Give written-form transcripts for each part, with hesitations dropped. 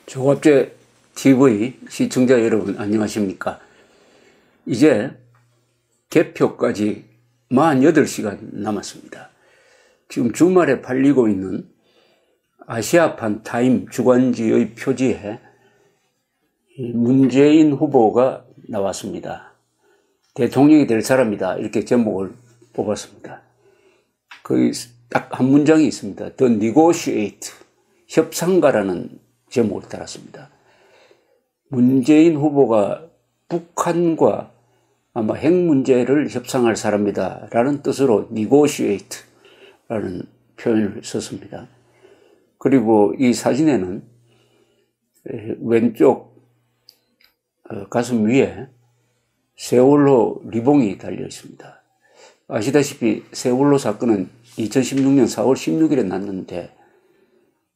조갑제 TV 시청자 여러분 안녕하십니까. 이제 개표까지 48시간 남았습니다. 지금 주말에 팔리고 있는 아시아판 타임 주간지의 표지에 문재인 후보가 나왔습니다. 대통령이 될 사람이다, 이렇게 제목을 뽑았습니다. 거기 딱 한 문장이 있습니다. The Negotiate, 협상가라는 제목을 달았습니다. 문재인 후보가 북한과 아마 핵 문제를 협상할 사람이다 라는 뜻으로 negotiate 라는 표현을 썼습니다. 그리고 이 사진에는 왼쪽 가슴 위에 세월호 리본이 달려 있습니다. 아시다시피 세월호 사건은 2016년 4월 16일에 났는데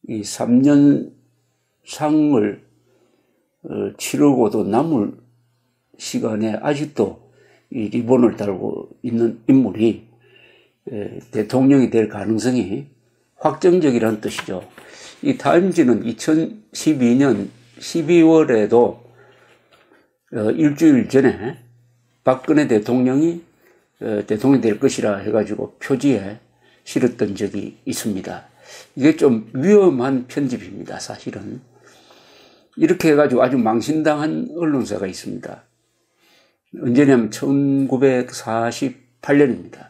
이 3년 상을 치르고도 남을 시간에 아직도 이 리본을 달고 있는 인물이 대통령이 될 가능성이 확정적이라는 뜻이죠. 이 타임지는 2012년 12월에도 일주일 전에 박근혜 대통령이 대통령이 될 것이라 해가지고 표지에 실었던 적이 있습니다. 이게 좀 위험한 편집입니다, 사실은. 이렇게 해가지고 아주 망신당한 언론사가 있습니다. 언제냐면 1948년입니다.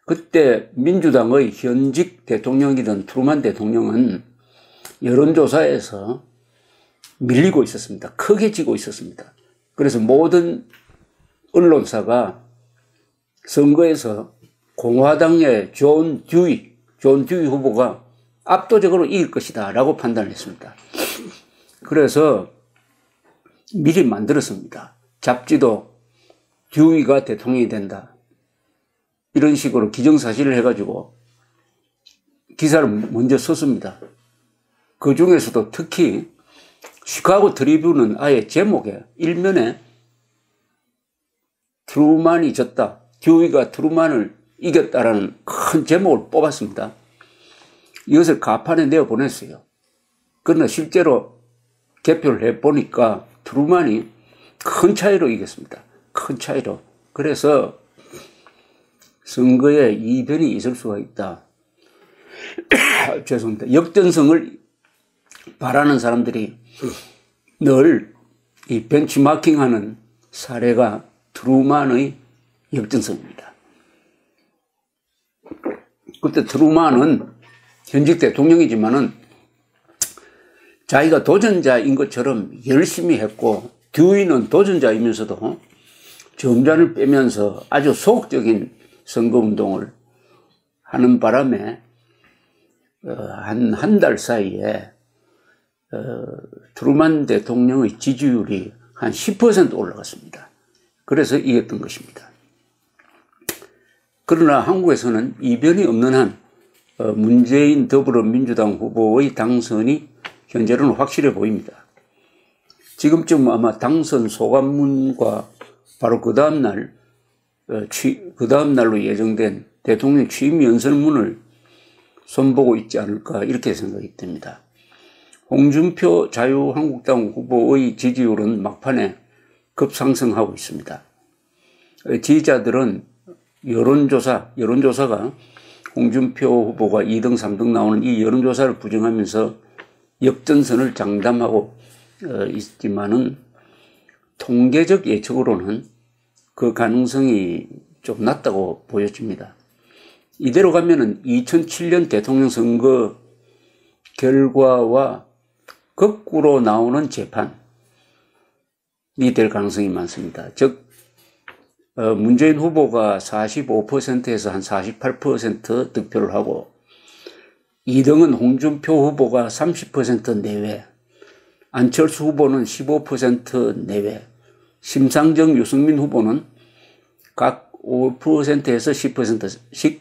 그때 민주당의 현직 대통령이던 트루만 대통령은 여론조사에서 밀리고 있었습니다. 크게 지고 있었습니다. 그래서 모든 언론사가 선거에서 공화당의 존 듀이 후보가 압도적으로 이길 것이다 라고 판단을 했습니다. 그래서 미리 만들었습니다. 잡지도 듀이가 대통령이 된다, 이런 식으로 기정사실을 해가지고 기사를 먼저 썼습니다. 그 중에서도 특히 시카고 트리뷴은 아예 제목에 일면에 트루만이 졌다, 듀이가 트루만을 이겼다라는 큰 제목을 뽑았습니다. 이것을 가판에 내어보냈어요. 그러나 실제로 개표를 해보니까 트루만이 큰 차이로 이겼습니다. 큰 차이로. 그래서 선거에 이변이 있을 수가 있다. 죄송합니다. 역전성을 바라는 사람들이 늘 이 벤치마킹하는 사례가 트루만의 역전성입니다. 그때 트루만은 현직 대통령이지만은 자기가 도전자인 것처럼 열심히 했고, 듀이는 도전자이면서도 점잖을 빼면서 아주 소극적인 선거운동을 하는 바람에 한 달 사이에 트루만 대통령의 지지율이 한 10% 올라갔습니다. 그래서 이겼던 것입니다. 그러나 한국에서는 이변이 없는 한 문재인 더불어민주당 후보의 당선이 현재는 확실해 보입니다. 지금쯤 아마 당선 소감문과 바로 그 다음날로 예정된 대통령 취임 연설문을 손보고 있지 않을까, 이렇게 생각이 듭니다. 홍준표 자유한국당 후보의 지지율은 막판에 급상승하고 있습니다. 지지자들은 여론조사가 홍준표 후보가 2등, 3등 나오는 이 여론조사를 부정하면서 역전선을 장담하고 있지만은 통계적 예측으로는 그 가능성이 좀 낮다고 보여집니다. 이대로 가면은 2007년 대통령 선거 결과와 거꾸로 나오는 재판이 될 가능성이 많습니다. 즉 문재인 후보가 45%에서 한 48% 득표를 하고 2등은 홍준표 후보가 30% 내외, 안철수 후보는 15% 내외, 심상정, 유승민 후보는 각 5%에서 10%씩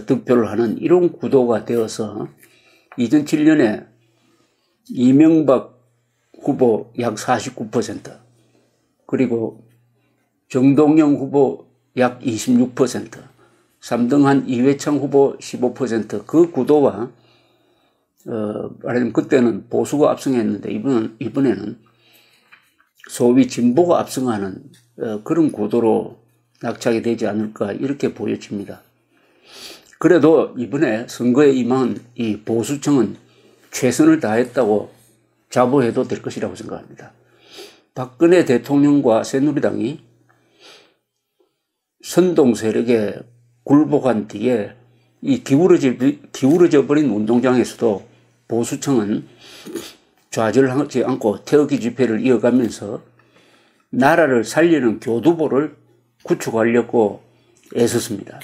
득표를 하는 이런 구도가 되어서 2007년에 이명박 후보 약 49%, 그리고 정동영 후보 약 26%, 3등 한 이회창 후보 15%, 그 구도와 말하자면 그때는 보수가 압승했는데 이번에는 소위 진보가 압승하는 그런 구도로 낙차게 되지 않을까 이렇게 보여집니다. 그래도 이번에 선거에 임한 이 보수층은 최선을 다했다고 자부해도 될 것이라고 생각합니다. 박근혜 대통령과 새누리당이 선동 세력에 굴복한 뒤에 이 기울어져 버린 운동장에서도 보수층은 좌절하지 않고 태극기 집회를 이어가면서 나라를 살리는 교두보를 구축하려고 애썼습니다.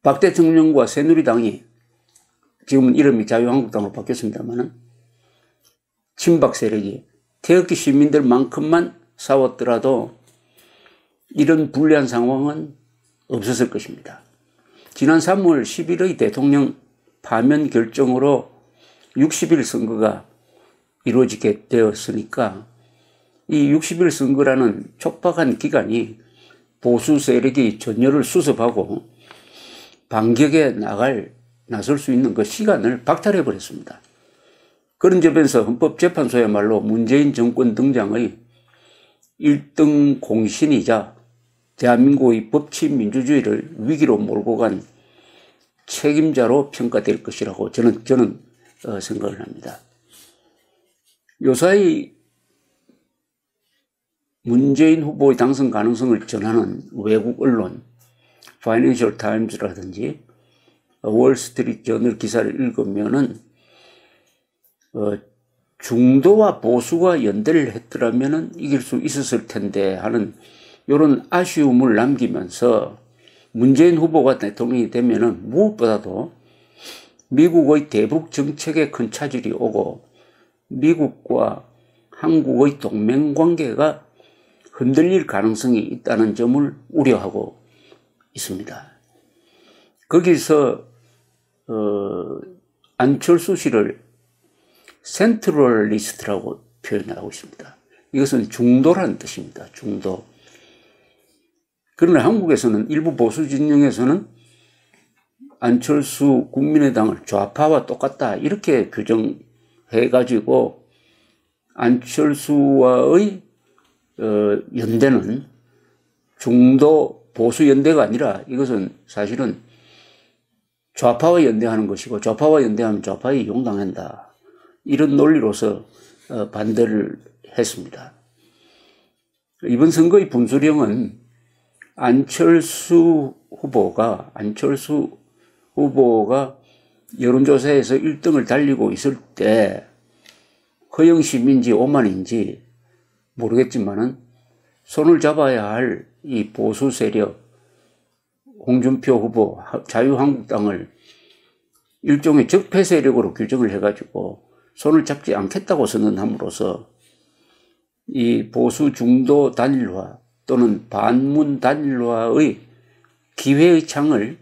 박 대통령과 새누리당이 지금은 이름이 자유한국당으로 바뀌었습니다만 친박 세력이 태극기 시민들만큼만 싸웠더라도 이런 불리한 상황은 없었을 것입니다. 지난 3월 10일의 대통령 파면 결정으로 60일 선거가 이루어지게 되었으니까 이 60일 선거라는 촉박한 기간이 보수 세력이 전열을 수습하고 반격에 나설 수 있는 그 시간을 박탈해 버렸습니다. 그런 점에서 헌법재판소야말로 문재인 정권 등장의 1등 공신이자 대한민국의 법치 민주주의를 위기로 몰고 간 책임자로 평가될 것이라고 저는 생각을 합니다. 요사이 문재인 후보의 당선 가능성을 전하는 외국 언론, 파이낸셜 타임즈라든지 월스트리트 저널 기사를 읽으면은 중도와 보수가 연대를 했더라면은 이길 수 있었을 텐데 하는 이런 아쉬움을 남기면서 문재인 후보가 대통령이 되면은 무엇보다도 미국의 대북 정책에 큰 차질이 오고 미국과 한국의 동맹 관계가 흔들릴 가능성이 있다는 점을 우려하고 있습니다. 거기서 안철수 씨를 센트럴리스트라고 표현하고 있습니다. 이것은 중도라는 뜻입니다. 중도. 그러나 한국에서는 일부 보수 진영에서는 안철수 국민의당을 좌파와 똑같다 이렇게 규정해가지고 안철수와의 연대는 중도 보수 연대가 아니라 이것은 사실은 좌파와 연대하는 것이고 좌파와 연대하면 좌파에 이용당한다. 이런 논리로서 반대를 했습니다. 이번 선거의 분수령은 안철수 후보가 여론조사에서 1등을 달리고 있을 때 허영심인지 오만인지 모르겠지만은 손을 잡아야 할 이 보수 세력 홍준표 후보 자유한국당을 일종의 적폐 세력으로 규정을 해가지고 손을 잡지 않겠다고 선언함으로써 이 보수 중도 단일화 또는 반문 단일화의 기회의 창을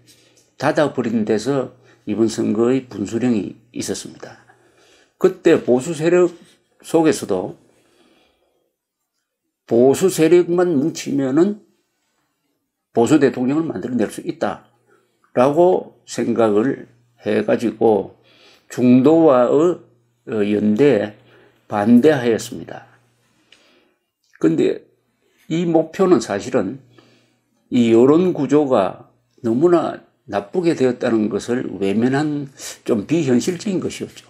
닫아버린 데서 이번 선거의 분수령이 있었습니다. 그때 보수 세력 속에서도 보수 세력만 뭉치면은 보수 대통령을 만들어낼 수 있다라고 생각을 해가지고 중도와의 연대에 반대하였습니다. 그런데 이 목표는 사실은 이 여론 구조가 너무나 나쁘게 되었다는 것을 외면한 좀 비현실적인 것이었죠.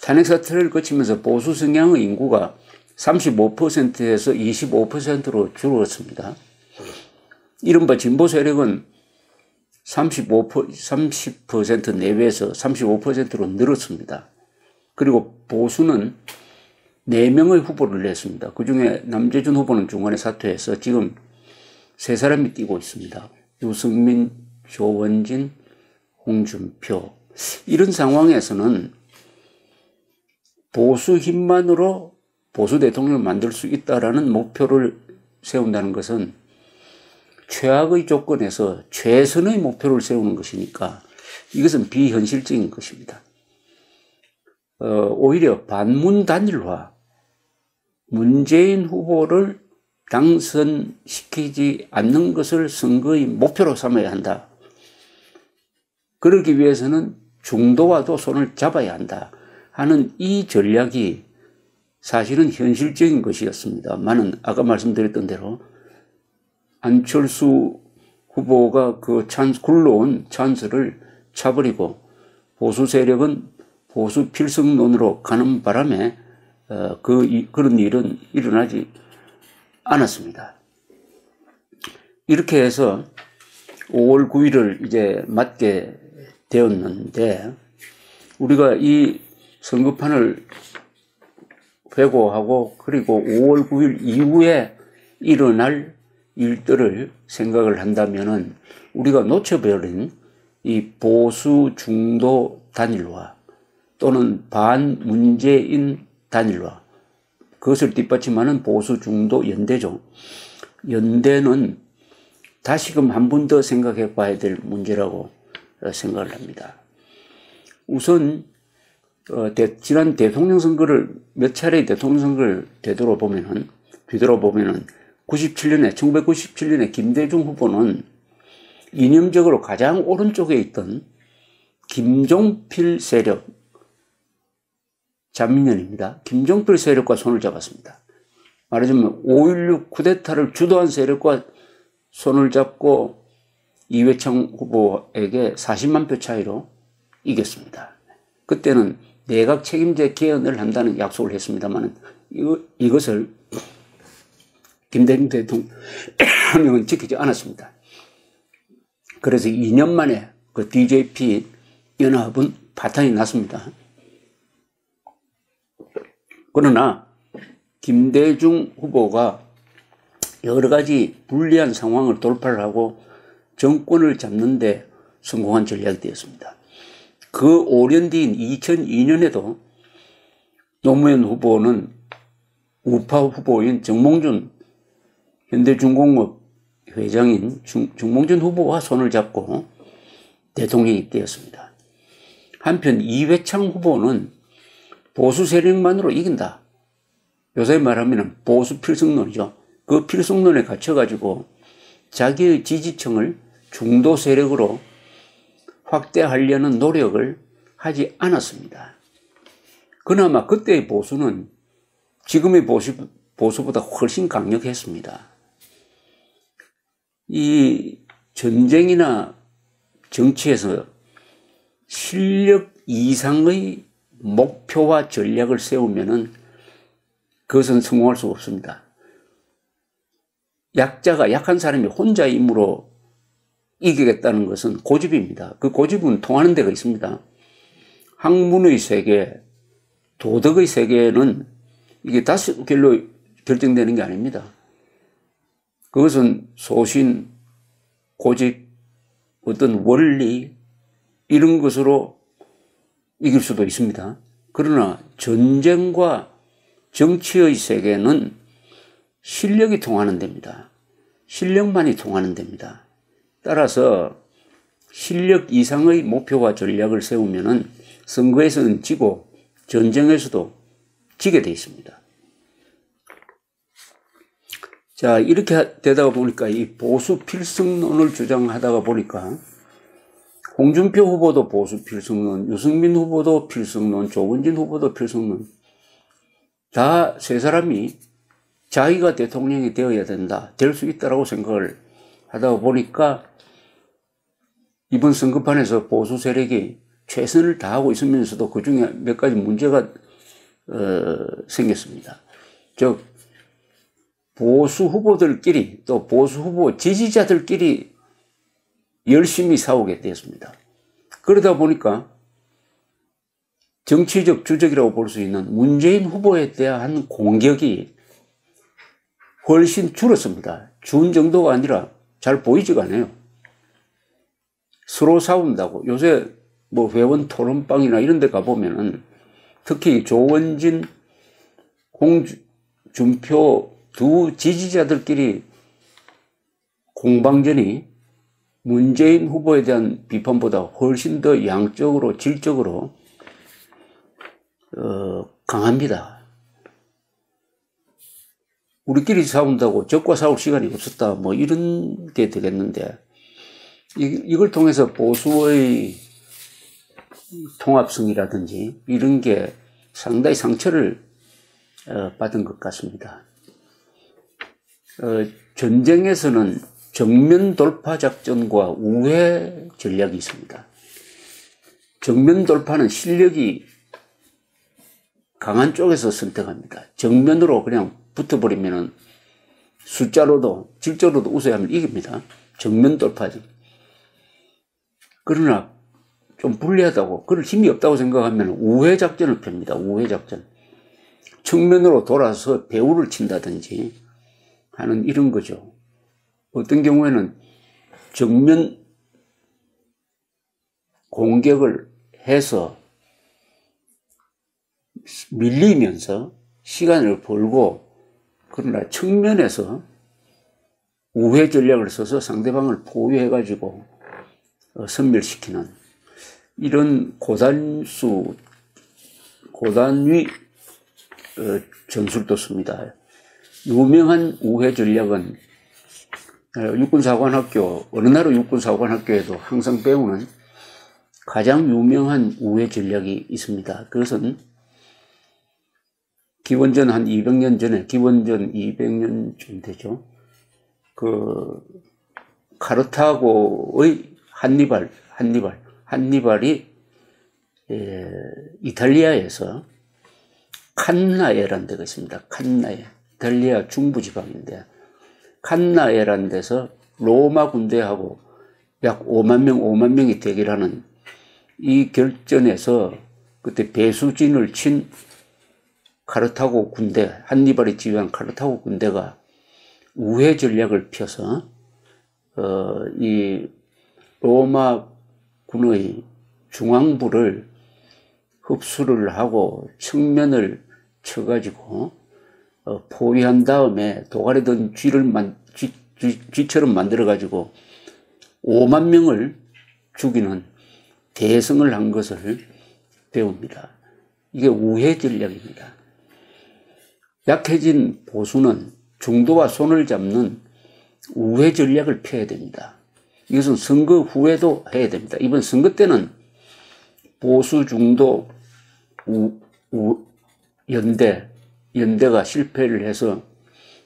탄핵 사태를 거치면서 보수 성향의 인구가 35%에서 25%로 줄었습니다. 이른바 진보 세력은 30% 내외에서 35%로 늘었습니다. 그리고 보수는 4명의 후보를 냈습니다. 그중에 남재준 후보는 중간에 사퇴해서 지금 3사람이 뛰고 있습니다. 유승민, 조원진, 홍준표. 이런 상황에서는 보수 힘만으로 보수 대통령을 만들 수 있다라는 목표를 세운다는 것은 최악의 조건에서 최선의 목표를 세우는 것이니까 이것은 비현실적인 것입니다. 오히려 반문 단일화, 문재인 후보를 당선시키지 않는 것을 선거의 목표로 삼아야 한다. 그러기 위해서는 중도와도 손을 잡아야 한다 하는 이 전략이 사실은 현실적인 것이었습니다만은 아까 말씀드렸던 대로 안철수 후보가 그 굴러온 찬스를 차버리고 보수 세력은 보수 필승론으로 가는 바람에 그런 일은 일어나지 않았습니다. 이렇게 해서 5월 9일을 이제 맞게 되었는데 우리가 이 선거판을 회고하고 그리고 5월 9일 이후에 일어날 일들을 생각을 한다면은 우리가 놓쳐버린 이 보수 중도 단일화 또는 반문재인 단일화 그것을 뒷받침하는 보수 중도 연대죠. 연대는 다시금 한 번 더 생각해 봐야 될 문제라고 생각을 합니다. 우선 지난 대통령 선거를 몇 차례 대통령 선거를 되돌아보면은 1997년에 김대중 후보는 이념적으로 가장 오른쪽에 있던 김종필 세력 자민련입니다. 김종필 세력과 손을 잡았습니다. 말하자면 5.16 쿠데타를 주도한 세력과 손을 잡고 이회창 후보에게 40만 표 차이로 이겼습니다. 그때는 내각 책임제 개헌을 한다는 약속을 했습니다만 이것을 김대중 대통령은 지키지 않았습니다. 그래서 2년 만에 그 DJP 연합은 파탄이 났습니다. 그러나 김대중 후보가 여러 가지 불리한 상황을 돌파를 하고 정권을 잡는 데 성공한 전략이 되었습니다. 그 5년 뒤인 2002년에도 노무현 후보는 우파 후보인 정몽준 현대중공업 회장인 정몽준 후보와 손을 잡고 대통령이 되었습니다. 한편 이회창 후보는 보수 세력만으로 이긴다. 요새 말하면 보수 필승론이죠. 그 필승론에 갇혀가지고 자기의 지지층을 중도 세력으로 확대하려는 노력을 하지 않았습니다. 그나마 그때의 보수는 지금의 보수보다 훨씬 강력했습니다. 이 전쟁이나 정치에서 실력 이상의 목표와 전략을 세우면은 그것은 성공할 수가 없습니다. 약한 사람이 혼자의 힘으로 이기겠다는 것은 고집입니다. 그 고집은 통하는 데가 있습니다. 학문의 세계, 도덕의 세계는 이게 다섯 결로 결정되는 게 아닙니다. 그것은 소신, 고집, 어떤 원리 이런 것으로 이길 수도 있습니다. 그러나 전쟁과 정치의 세계는 실력이 통하는 데입니다. 실력만이 통하는 데입니다. 따라서 실력 이상의 목표와 전략을 세우면은 선거에서는 지고 전쟁에서도 지게 돼 있습니다. 자, 이렇게 되다가 보니까 이 보수 필승론을 주장하다가 보니까 홍준표 후보도 보수 필승론, 유승민 후보도 필승론, 조근진 후보도 필승론, 다 세 사람이 자기가 대통령이 되어야 된다, 될 수 있다라고 생각을 하다가 보니까 이번 선거판에서 보수 세력이 최선을 다하고 있으면서도 그 중에 몇 가지 문제가 생겼습니다. 즉 보수 후보들끼리 또 보수 후보 지지자들끼리 열심히 싸우게 되었습니다. 그러다 보니까 정치적 주적이라고 볼 수 있는 문재인 후보에 대한 공격이 훨씬 줄었습니다. 준 정도가 아니라 잘 보이지가 않아요. 서로 싸운다고. 요새 뭐 회원 토론방이나 이런 데 가보면은 특히 조원진, 홍준표 두 지지자들끼리 공방전이 문재인 후보에 대한 비판보다 훨씬 더 양적으로, 질적으로 강합니다. 우리끼리 싸운다고 적과 싸울 시간이 없었다, 뭐 이런 게 되겠는데 이걸 통해서 보수의 통합성이라든지 이런 게 상당히 상처를 받은 것 같습니다. 전쟁에서는 정면 돌파 작전과 우회 전략이 있습니다. 정면 돌파는 실력이 강한 쪽에서 선택합니다. 정면으로 그냥 붙어버리면은 숫자로도 질적으로도 우세하면 이깁니다. 정면 돌파지. 그러나 좀 불리하다고, 그럴 힘이 없다고 생각하면 우회 작전을 펴니다. 우회 작전. 측면으로 돌아서 배후를 친다든지 하는 이런 거죠. 어떤 경우에는 정면 공격을 해서 밀리면서 시간을 벌고, 그러나 측면에서 우회 전략을 써서 상대방을 포위해가지고 섬멸시키는 이런 고단위 전술도 씁니다. 유명한 우회 전략은 육군사관학교, 어느 나라 육군사관학교에도 항상 배우는 가장 유명한 우회 전략이 있습니다. 그것은 기원전 한 200년 전에, 기원전 200년쯤 되죠. 카르타고의 한니발이 이탈리아에서 칸나에라는 데가 있습니다. 칸나에. 이탈리아 중부 지방인데, 칸나에라는 데서 로마 군대하고 약 5만 명이 대결하는 이 결전에서 그때 배수진을 친 카르타고 군대, 한니발이 지휘한 카르타고 군대가 우회 전략을 펴서 이 로마 군의 중앙부를 흡수를 하고 측면을 쳐가지고 포위한 다음에 도가리 든 쥐처럼 만들어가지고 5만 명을 죽이는 대성을 한 것을 배웁니다. 이게 우회 전략입니다. 약해진 보수는 중도와 손을 잡는 우회 전략을 펴야 됩니다. 이것은 선거 후에도 해야 됩니다. 이번 선거 때는 보수 중도 연대가 실패를 해서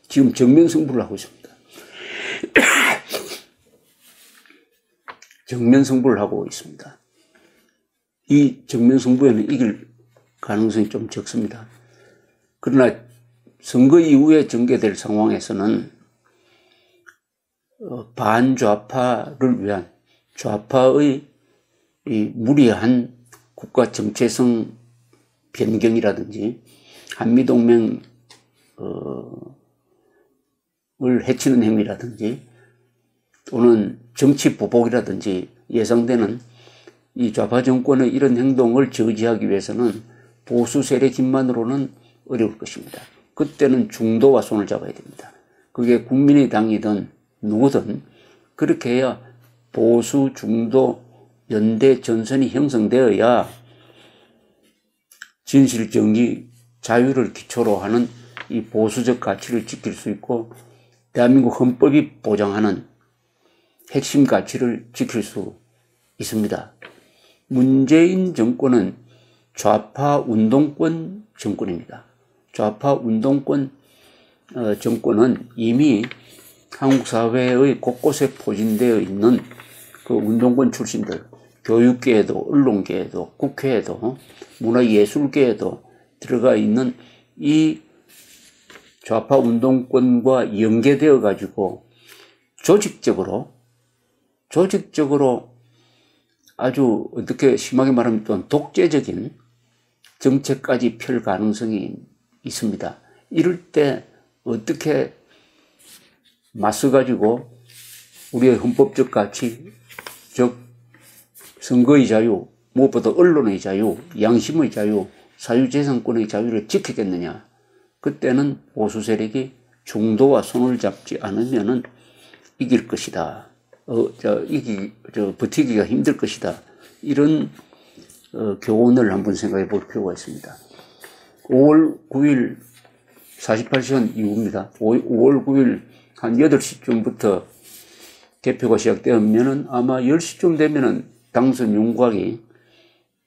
지금 정면 승부를 하고 있습니다. 정면 승부를 하고 있습니다. 이 정면 승부에는 이길 가능성이 좀 적습니다. 그러나 선거 이후에 전개될 상황에서는 반좌파를 위한 좌파의 이 무리한 국가 정체성 변경이라든지 한미동맹을 해치는 행위라든지 또는 정치 보복이라든지 예상되는 이 좌파 정권의 이런 행동을 저지하기 위해서는 보수 세력 힘만으로는 어려울 것입니다. 그때는 중도와 손을 잡아야 됩니다. 그게 국민의당이든 누구든 그렇게 해야 보수 중도 연대 전선이 형성되어야 진실, 정의, 자유를 기초로 하는 이 보수적 가치를 지킬 수 있고 대한민국 헌법이 보장하는 핵심 가치를 지킬 수 있습니다. 문재인 정권은 좌파 운동권 정권입니다. 좌파 운동권 정권은 이미 한국 사회의 곳곳에 포진되어 있는 그 운동권 출신들, 교육계에도, 언론계에도, 국회에도, 문화예술계에도 들어가 있는 이 좌파 운동권과 연계되어 가지고 조직적으로 아주 어떻게 심하게 말하면 또 독재적인 정책까지 펼 가능성이 있습니다. 이럴 때 어떻게 맞서가지고 우리의 헌법적 가치, 즉 선거의 자유, 무엇보다 언론의 자유, 양심의 자유, 사유재산권의 자유를 지키겠느냐. 그때는 보수 세력이 중도와 손을 잡지 않으면은 이길 것이다. 버티기가 힘들 것이다. 이런 교훈을 한번 생각해 볼 필요가 있습니다. 5월 9일 48시간 이후입니다. 5월 9일 한 8시쯤부터 개표가 시작되면은 아마 10시쯤 되면은 당선 윤곽이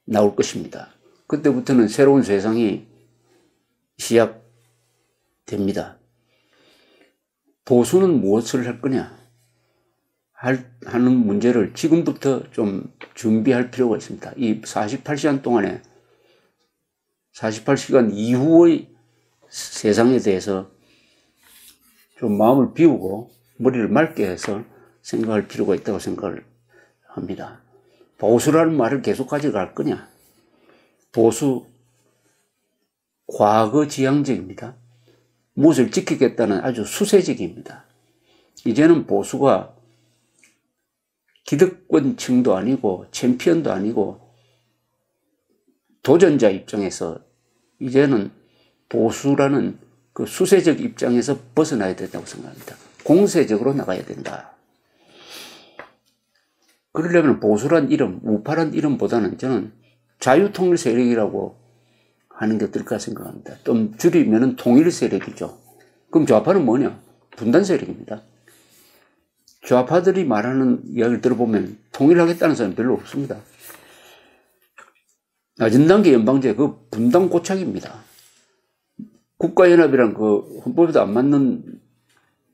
나올 것입니다. 그때부터는 새로운 세상이 시작됩니다. 보수는 무엇을 할 거냐 하는 문제를 지금부터 좀 준비할 필요가 있습니다. 이 48시간 동안에 48시간 이후의 세상에 대해서 좀 마음을 비우고 머리를 맑게 해서 생각할 필요가 있다고 생각을 합니다. 보수라는 말을 계속 가져갈 거냐? 보수 과거지향적입니다. 무엇을 지키겠다는 아주 수세적입니다. 이제는 보수가 기득권층도 아니고 챔피언도 아니고 도전자 입장에서 이제는 보수라는 그 수세적 입장에서 벗어나야 된다고 생각합니다. 공세적으로 나가야 된다. 그러려면 보수란 이름, 우파란 이름보다는 저는 자유통일 세력이라고 하는 게 어떨까 생각합니다. 좀 줄이면 통일 세력이죠. 그럼 좌파는 뭐냐? 분단 세력입니다. 좌파들이 말하는 이야기를 들어보면 통일하겠다는 사람은 별로 없습니다. 낮은 단계 연방제 그 분단 고착입니다. 국가연합이란 그 헌법에도 안 맞는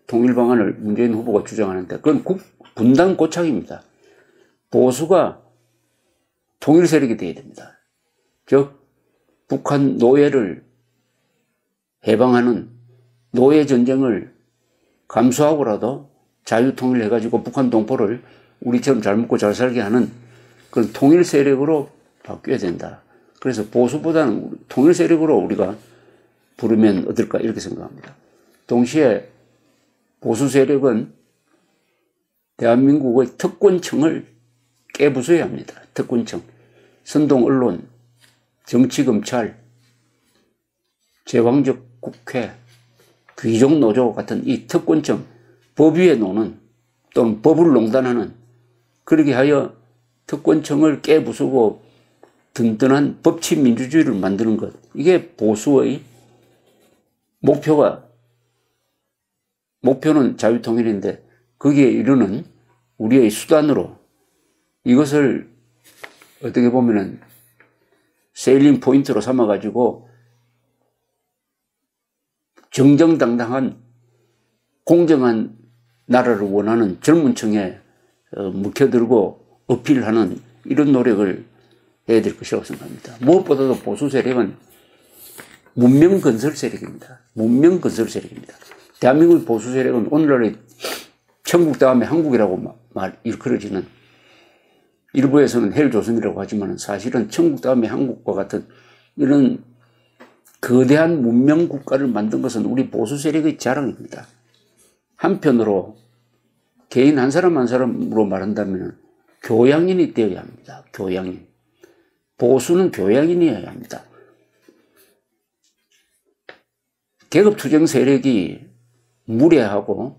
통일 방안을 문재인 후보가 주장하는데 그건 분단 고착입니다. 보수가 통일 세력이 되어야 됩니다. 즉 북한 노예를 해방하는 노예 전쟁을 감수하고라도 자유통일 해가지고 북한 동포를 우리처럼 잘 먹고 잘 살게 하는 그런 통일 세력으로 바뀌어야 된다. 그래서 보수보다는 통일 세력으로 우리가 부르면 어떨까 이렇게 생각합니다. 동시에 보수 세력은 대한민국의 특권층을 깨부숴야 합니다. 특권층, 선동 언론, 정치 검찰, 제왕적 국회, 귀족 노조 같은 이 특권층, 법 위에 노는 또는 법을 농단하는 그러게 하여 특권층을 깨부수고 든든한 법치 민주주의를 만드는 것. 이게 보수의 목표는 자유통일인데 거기에 이르는 우리의 수단으로 이것을 어떻게 보면은 세일링 포인트로 삼아가지고 정정당당한 공정한 나라를 원하는 젊은 층에 묵혀들고 어필하는 이런 노력을 해야 될 것이라고 생각합니다. 무엇보다도 보수 세력은 문명 건설 세력입니다. 문명 건설 세력입니다. 대한민국 보수 세력은 오늘날의 천국 다음에 한국이라고 일컬어지는 일부에서는 헬조선이라고 하지만 사실은 천국 다음에 한국과 같은 이런 거대한 문명 국가를 만든 것은 우리 보수 세력의 자랑입니다. 한편으로 개인 한 사람 한 사람으로 말한다면 교양인이 되어야 합니다. 교양인. 보수는 교양인이어야 합니다. 계급투쟁 세력이 무례하고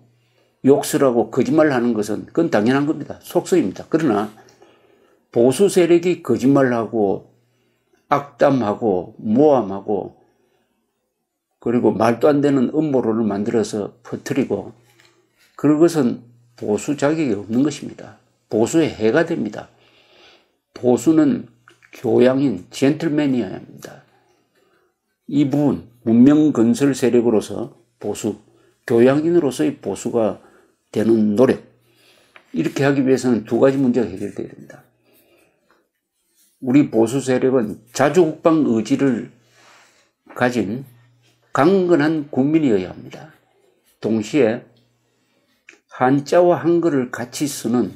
욕설하고 거짓말하는 것은 그건 당연한 겁니다. 속성입니다. 그러나 보수 세력이 거짓말하고 악담하고 모함하고 그리고 말도 안 되는 음모론을 만들어서 퍼뜨리고 그런 것은 보수 자격이 없는 것입니다. 보수의 해가 됩니다. 보수는 교양인 젠틀맨이어야 합니다. 이 부분 문명 건설 세력으로서 보수, 교양인으로서의 보수가 되는 노력 이렇게 하기 위해서는 두 가지 문제가 해결되어야 됩니다. 우리 보수 세력은 자주국방 의지를 가진 강건한 국민이어야 합니다. 동시에 한자와 한글을 같이 쓰는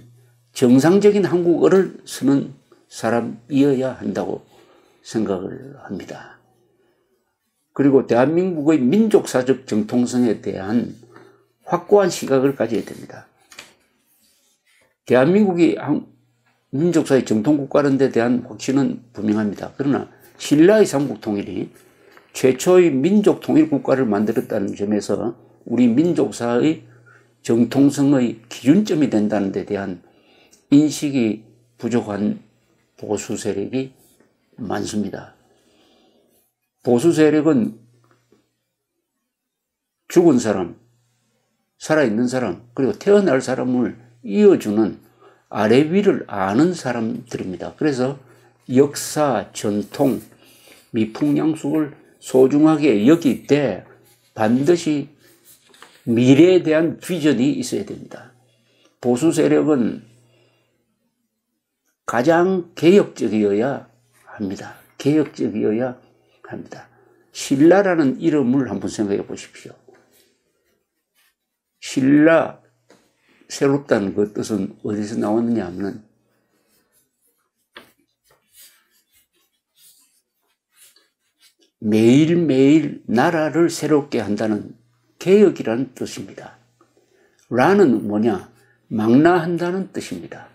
정상적인 한국어를 쓰는 사람이어야 한다고 생각을 합니다. 그리고 대한민국의 민족사적 정통성에 대한 확고한 시각을 가져야 됩니다. 대한민국이 민족사의 정통국가라는 데 대한 확신은 분명합니다. 그러나 신라의 삼국통일이 최초의 민족통일국가를 만들었다는 점에서 우리 민족사의 정통성의 기준점이 된다는 데 대한 인식이 부족한 보수 세력이 많습니다. 보수 세력은 죽은 사람, 살아있는 사람, 그리고 태어날 사람을 이어주는 아래 위를 아는 사람들입니다. 그래서 역사, 전통, 미풍양속을 소중하게 여길 때 반드시 미래에 대한 비전이 있어야 됩니다. 보수 세력은 가장 개혁적이어야 합니다. 개혁적이어야 합니다. 신라라는 이름을 한번 생각해 보십시오. 신라, 새롭다는 그 뜻은 어디서 나왔느냐 하면 매일매일 나라를 새롭게 한다는 개혁이라는 뜻입니다. 라는 뭐냐? 망라한다는 뜻입니다.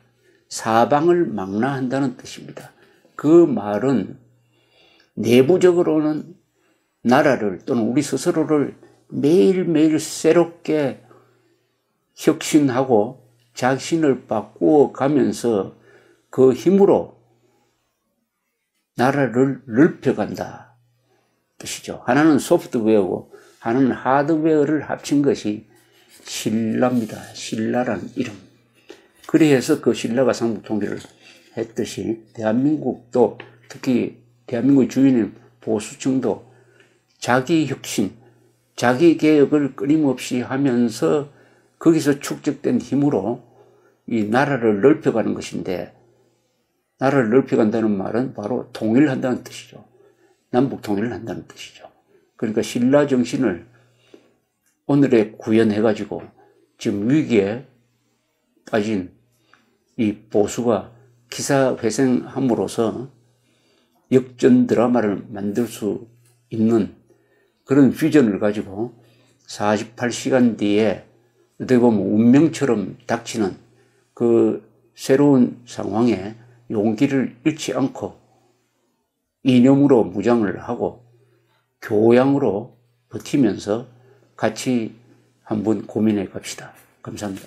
사방을 망라한다는 뜻입니다. 그 말은 내부적으로는 나라를 또는 우리 스스로를 매일매일 새롭게 혁신하고 자신을 바꾸어 가면서 그 힘으로 나라를 넓혀간다 뜻이죠. 하나는 소프트웨어고 하나는 하드웨어를 합친 것이 신라입니다. 신라라는 이름. 그래서 그 신라가 삼국 통일을 했듯이 대한민국도 특히 대한민국의 주인인 보수층도 자기 혁신, 자기 개혁을 끊임없이 하면서 거기서 축적된 힘으로 이 나라를 넓혀가는 것인데, 나라를 넓혀간다는 말은 바로 통일한다는 뜻이죠. 남북 통일을 한다는 뜻이죠. 그러니까 신라 정신을 오늘에 구현해가지고 지금 위기에 빠진 이 보수가 기사회생함으로써 역전 드라마를 만들 수 있는 그런 비전을 가지고 48시간 뒤에 어떻게 보면 운명처럼 닥치는 그 새로운 상황에 용기를 잃지 않고 이념으로 무장을 하고 교양으로 버티면서 같이 한번 고민해 갑시다. 감사합니다.